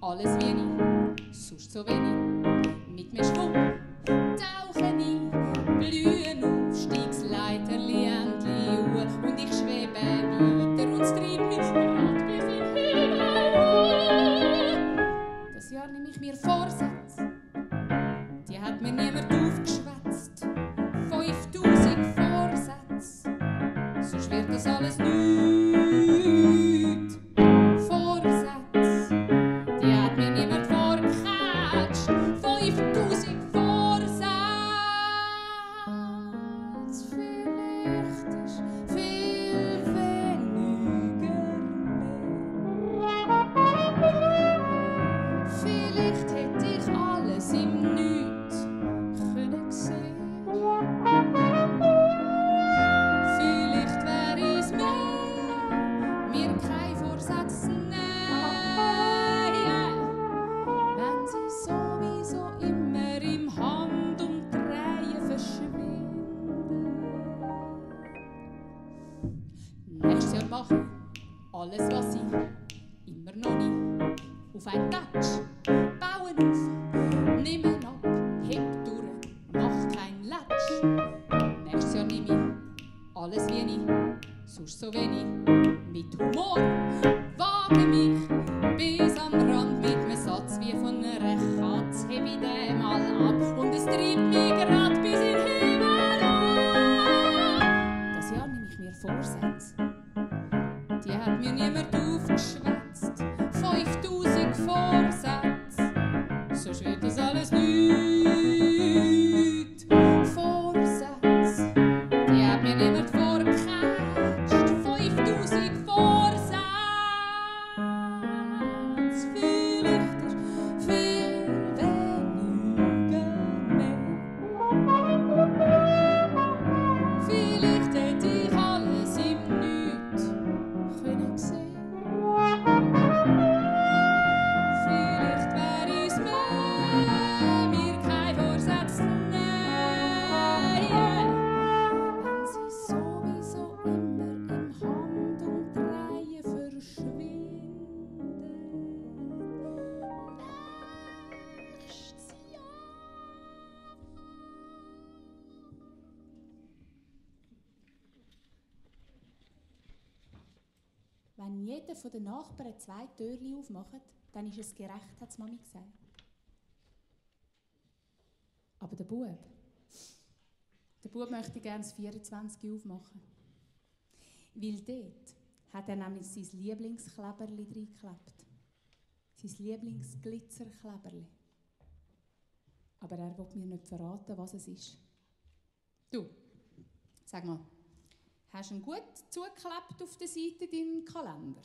alles wie ich, sonst so wenig. Mit mir Schwung tauche ein, blühen auf, Stiegsleiterli endlich hoch und ich schwebe weiter und es treibt mich grad bis in den Himmel hoch. Das Jahr nehme ich mir Vorsätze, die hat mir niemand aufgeschwätzt. 5000 Vorsätze, sonst wird das alles nichts. Vorsätze, die hat mir niemand vorgecatcht. 5000 Vorsätze, vielleicht ist viel weniger mehr. Vielleicht hätte ich alles im Nichts können sehen. Vielleicht wäre es mehr, mir kein Vorsatz nehmen, wenn sie sowieso immer im Handumdrehen verschwinden. Nächstes Jahr mache ich alles, was ich immer noch nicht auf einen Touch bauen auf, nehmen ab, heb durch, mach kein Latsch. Nächstes Jahr nehme ich alles wie ich, sonst so wenig. Mit Humor wage mich bis am Rand mit einem Satz wie von einer Katze, heb ich den mal ab und es treibt mich grad bis in den Himmel hoch. Das Jahr nehme ich mir Vorsätze, die hat mir niemand aufgeschwätzt. 5000 Vorsätze, sonst wird das alles nichts. Vorsätze, die hat mir niemand vorgecatcht. 5000 Vorsätze, vielleicht ist viel weniger mehr. Vielleicht hätte ich alles im Nichts können sehen. Vielleicht wäre es mehr, mir kein Vorsatz nehmen, wenn sie sowieso immer im Handumdrehen verschwinden. Nächstes Jahr. Wenn jeder von den Nachbarn 2 Türchen aufmacht, dann ist es gerecht, hat die Mami gesagt. Aber der Bub möchte gerne das 24 aufmachen. Weil dort hat er nämlich sein Lieblingskleberli reingeklebt. Sein Lieblingsglitzerkleberli. Aber er will mir nicht verraten, was es ist. Du, sag mal, hast du ihn gut zugeklebt auf der Seite deinen Kalender?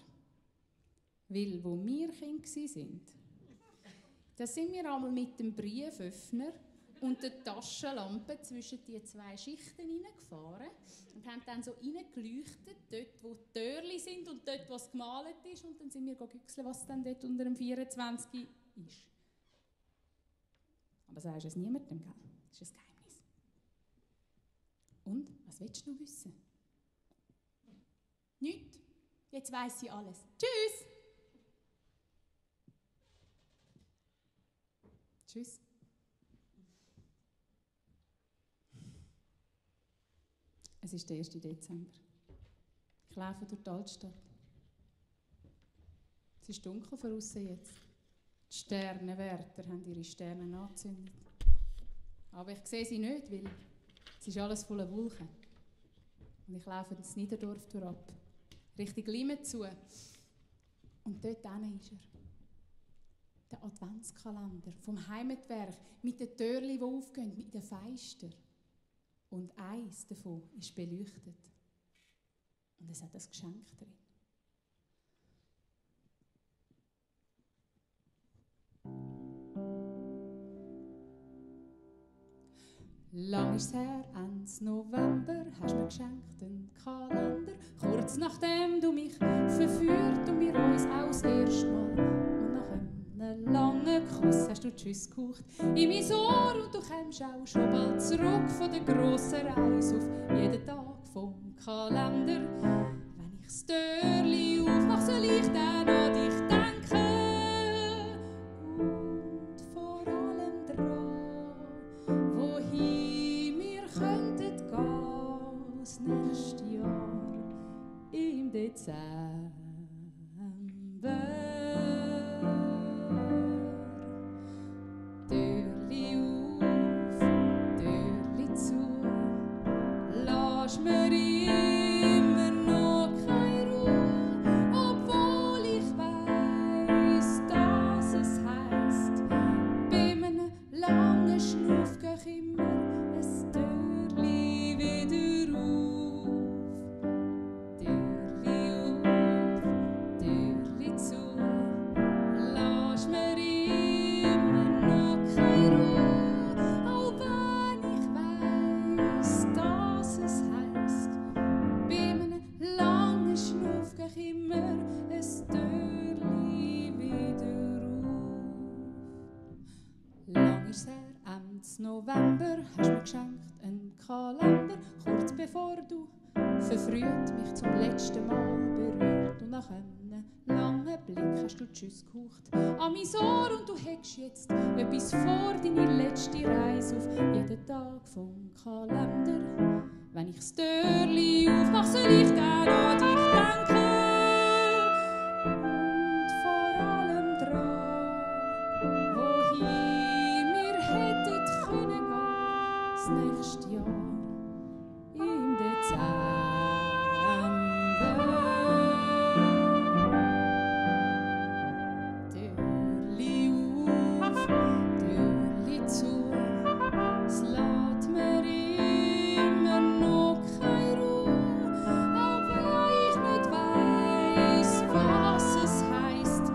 Weil, wo wir Kinder waren, da sind wir einmal mit dem Brieföffner und der Taschenlampe zwischen die 2 Schichten hineingefahren und haben dann so reingeleuchtet, dort wo die Türchen sind und dort, wo es gemalt ist. Und dann sind wir gegüchselt, was dann dort unter dem 24 ist. Aber sagst du es niemandem, gell? Das ist ein Geheimnis. Und? Was willst du noch wissen? Nichts. Jetzt weiss sie alles. Tschüss! Tschüss. Es ist der 1. Dezember. Ich laufe durch die Altstadt. Es ist dunkel von außen jetzt. Die Sternenwärter haben ihre Sterne angezündet. Aber ich sehe sie nicht, weil es ist alles voller Wolken. Und ich laufe ins Niederdorf ab, Richtung Limmen zu. Und dort ist er. Der Adventskalender vom Heimatwerk mit den Türchen, die aufgehen, mit den Fenstern. Und eins davon ist beleuchtet. Und es hat ein Geschenk drin. Lang ist her, Ende November, hast mir geschenkt einen Kalender. Kurz nachdem du mich verführt und wir uns auch das erste Mal. Und nach einem langen Kuss hast du Tschüss gehaucht in mein Ohr. Und du kommst auch schon bald zurück von der grossen Reise auf jeden Tag vom Kalender. Wenn ich das Türchen aufmache, soll ich dann an dich denken. Und vor allem dran, wohin wir könnten gehen das nächste Jahr im Dezember. Türli auf, Türli zu, lass mir immer noch keine Ruhe, obwohl ich weiss, dass es heisst, bei einem langen Schnuff geh ich immer ein Türli wieder auf. Türli auf, Türli zu, lass mir immer noch keine Ruhe, auch wenn ich weiss, dass es heisst, bei einem langen Schnuff geh ich immer ein Türli wieder auf. Lang ist her, Ende November, hast mir geschenkt einen Kalender, kurz bevor du verfrüht mich zum letzten Mal berührt. Und nach einem langen Blick hast du Tschüss gehaucht an mein Ohr und du hättest jetzt etwas vor deine letzte Reise auf jeden Tag vom Kalender. Wenn ich das Türli aufmache, soll ich dann an dich denken. Und vor allem dran, wohin wir hätten können gehen, das nächste Jahr im Dezember. Türli auf, Türli zu, es lässt mir immer noch keine Ruhe, auch wenn ich nicht weiss, was es heisst.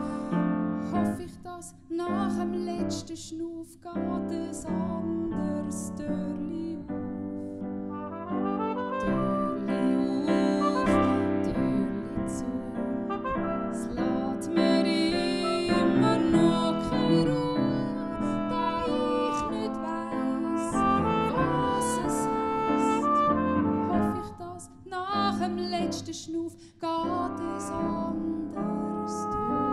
Hoffe ich, dass nach dem letzten Schnuff geht ein anderes Türli auf. Türli auf, Türli zu, es lässt mir immer noch keine Ruhe, da ich nicht weiss, was es heisst. Hoffe ich, dass nach dem letzten Schnuff geht ein anderes Türli.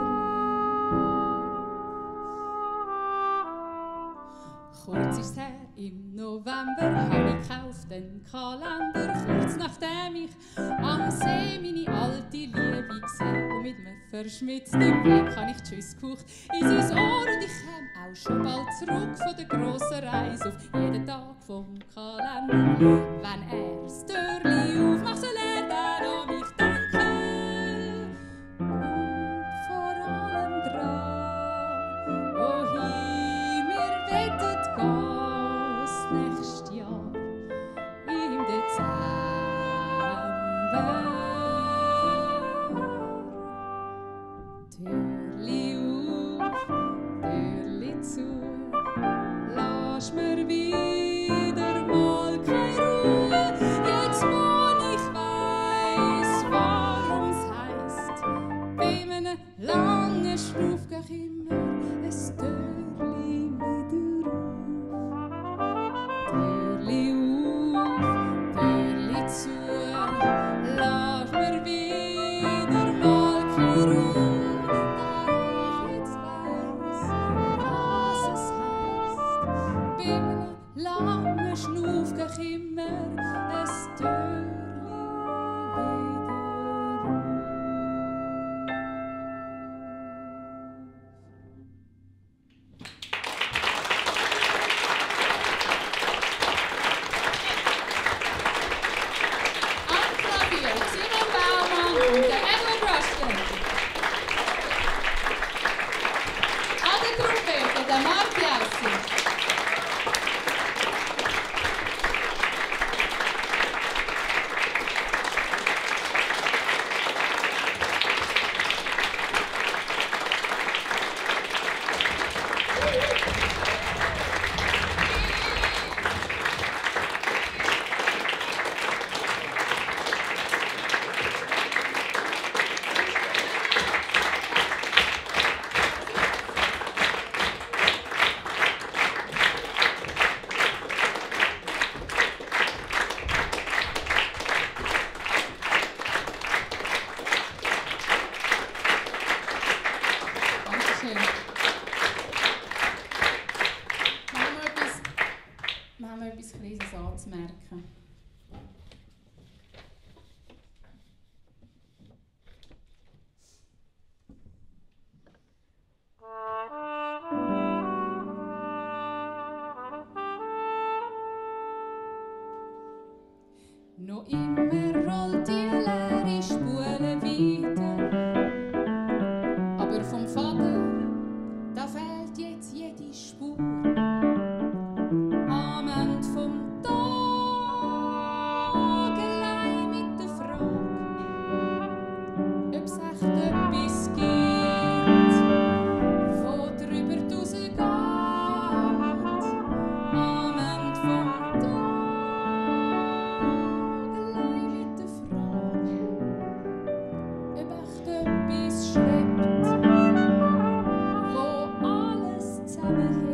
Kurz ist her, im November habe ich gekauft einen Kalender. Kurz nachdem ich am See meine alte Liebe gesehen und mit einem verschmitzten Blick habe ich Tschüss gehaucht in sein Ohr. Und ich käme auch schon bald zurück von der grossen Reise auf jeden Tag vom Kalender. Wenn er das Türli aufmacht, soll er dann an mich denken. Und vor allem dran, wohin wir wettet gehen, das nächste Jahr im Dezember. Türli auf, Türli zu, lass mir wieder mal keine Ruhe, jetzt wo ich weiss, warum es heisst, bei einem langen Schnuff geh ich immer ein Türli wieder auf. Türli auf, Türli sich immer ein Türli wieder Am Klavier Simon Baumann und der Edward Rushton. An der Trompete der Mark Jassi. Dankeschön. Wir haben etwas Kleines anzumerken. Noch immer rollt die leere Spule weiter, aber vom Vater, da fehlt jetzt jede Spur. Am Ende vom Tag allein mit der Frage, ob es echt etwas gibt, wo drüber rausgeht. Am Ende vom Tag allein mit der Frage, ob echt etwas schwebt, wo alles zusammenhält.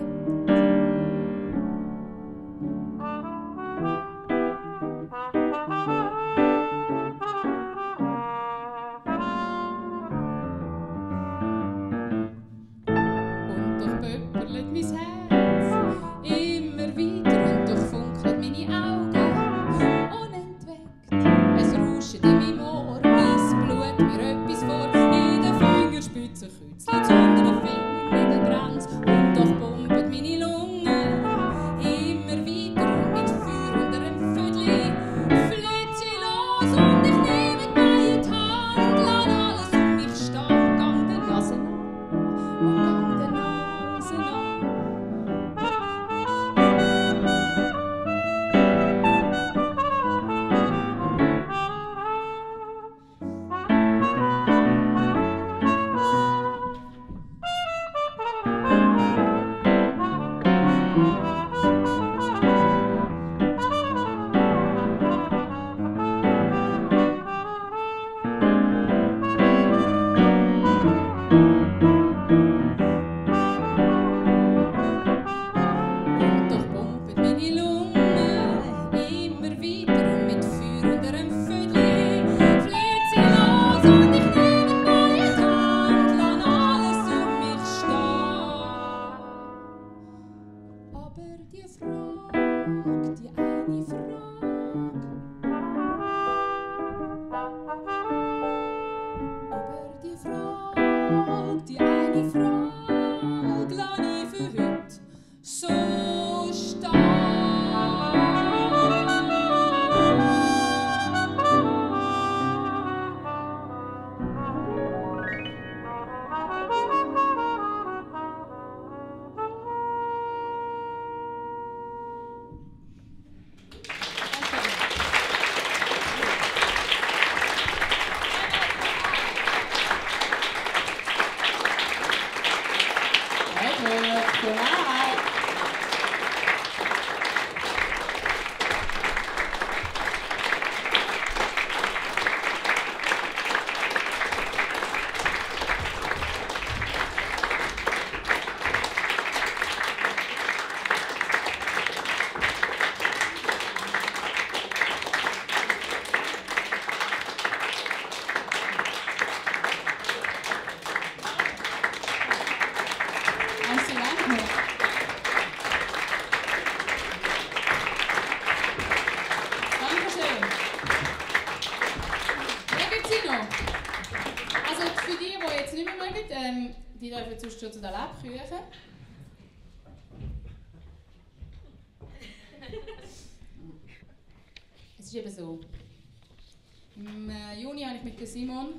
Und doch pöpperlet mein Herz immer weiter und doch funkelt meine Augen unentwegt. Es rauscht in meinem Ohr, mein Blut mir etwas vor. In den Fingerspitzen kützelt unter den Fingern in der Grenze. Und doch pumpet meine Lunge immer weiter und mit Feuer unter dem Vödli flieht sie los. Und ich nehme meine Hand, lass alles um mich stehen und gang der Nase nach. Und gang der Nase nach. Und doch pumpet meine Lunge immer weiter und mit Feuer unter dem Vödli flieht sie los. Und ich nehme meine Hand, lass alles um mich stehen. Aber die Frage, die eine Frage, aber die Frage, die eine Frage, lass ich für heute so stehen. Die dürfen sonst schon zu den Lebkuchen. Es ist eben so. Im Juni habe ich mit Simon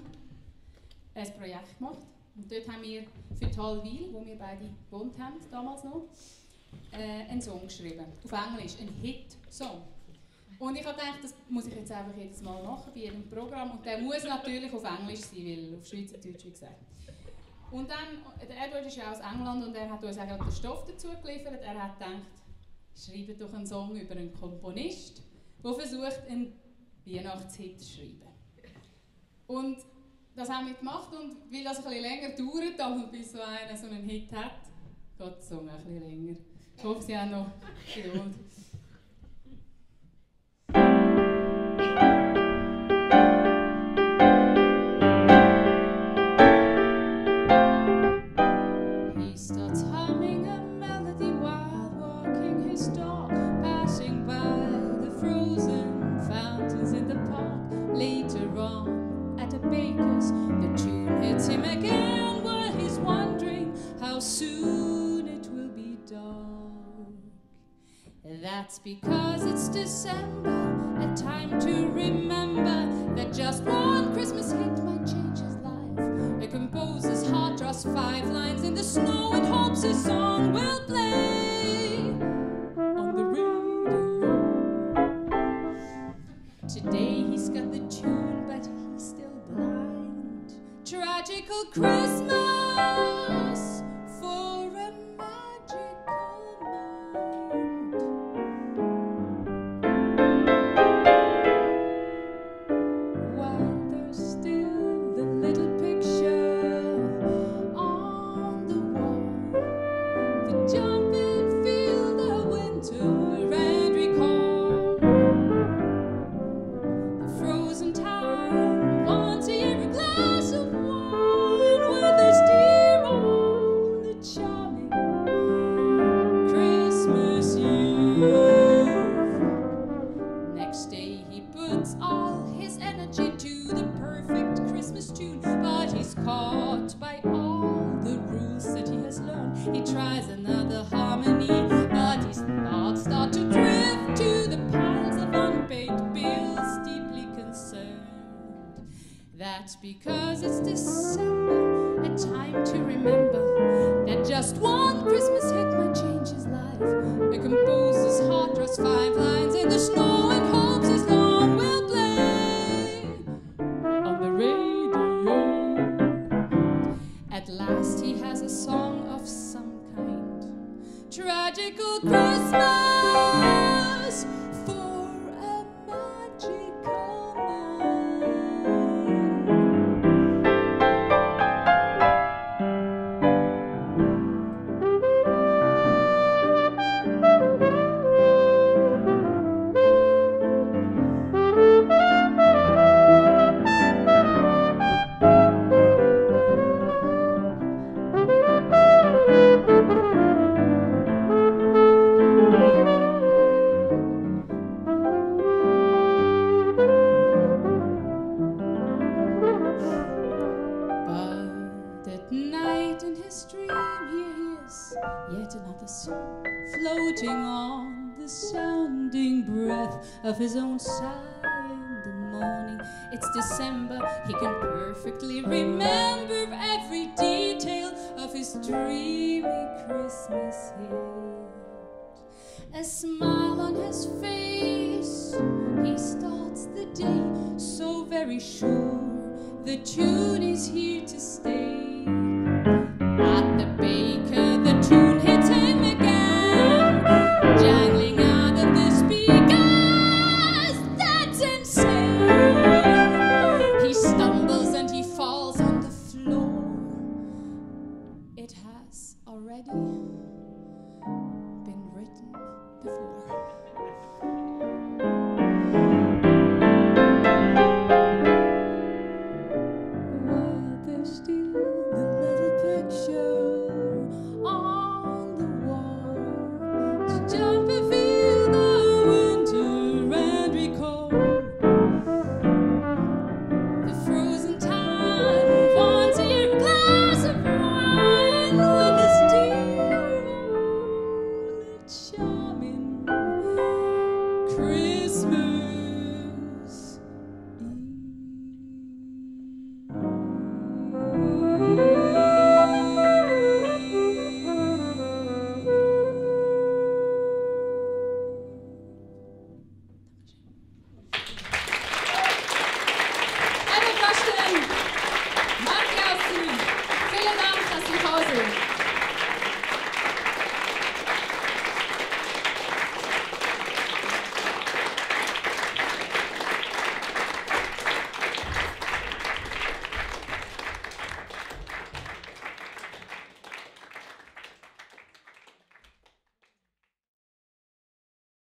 ein Projekt gemacht. Und dort haben wir für Talwil, wo wir beide gewohnt haben, damals noch, einen Song geschrieben. Auf Englisch, ein Hit-Song. Und ich habe gedacht, das muss ich jetzt einfach jedes Mal machen, bei jedem Programm. Und der muss natürlich auf Englisch sein, weil auf Schweizerdeutsch, wie gesagt. Und dann, der Edward ist ja aus England und er hat uns auch den Stoff dazu geliefert. Er hat gedacht, schreibe doch einen Song über einen Komponist, der versucht, einen Weihnachtshit zu schreiben. Und das haben wir gemacht und weil das ein bisschen länger dauert, als bis so einer so einen Hit hat, geht der Song ein bisschen länger. Ich hoffe, Sie haben noch Geduld. He starts humming a melody while walking his dog, passing by the frozen fountains in the park. Later on, at a baker's, the tune hits him again while he's wondering how soon it will be dark. That's because it's December, a time to remember that just one Christmas hit might change his life. The composer's heart draws 5 lines in the snow and hopes his song will play on the radio. Today he's got the tune, but he's still blind. Tragical Christmas for a magical mind. While there's still the little picture on the wall, the jumping field of winter and recall the frozen town once a year, a glass of wine with a steer on the charming Christmas Eve. Next day he puts all his energy to the perfect Christmas tune, but he's caught by all the rules that he has learned. He tries another harmony, but his thoughts start to drift to the piles of unpaid bills, deeply concerned. That's because it's December, a time to remember that just one Christmas hit might change his life. The composer's heart draws 5 lines in the snow and hopes his song will play on the radio. At last he has a song of some kind. Tragical Christmas for a magical mind. But at night in his dream he hears yet another song floating on the sounding breath of his own sigh in the morning. It's December, he can perfectly remember every detail of his dreamy Christmas hit. A smile on his face, he starts the day so very sure the tune is here to stay.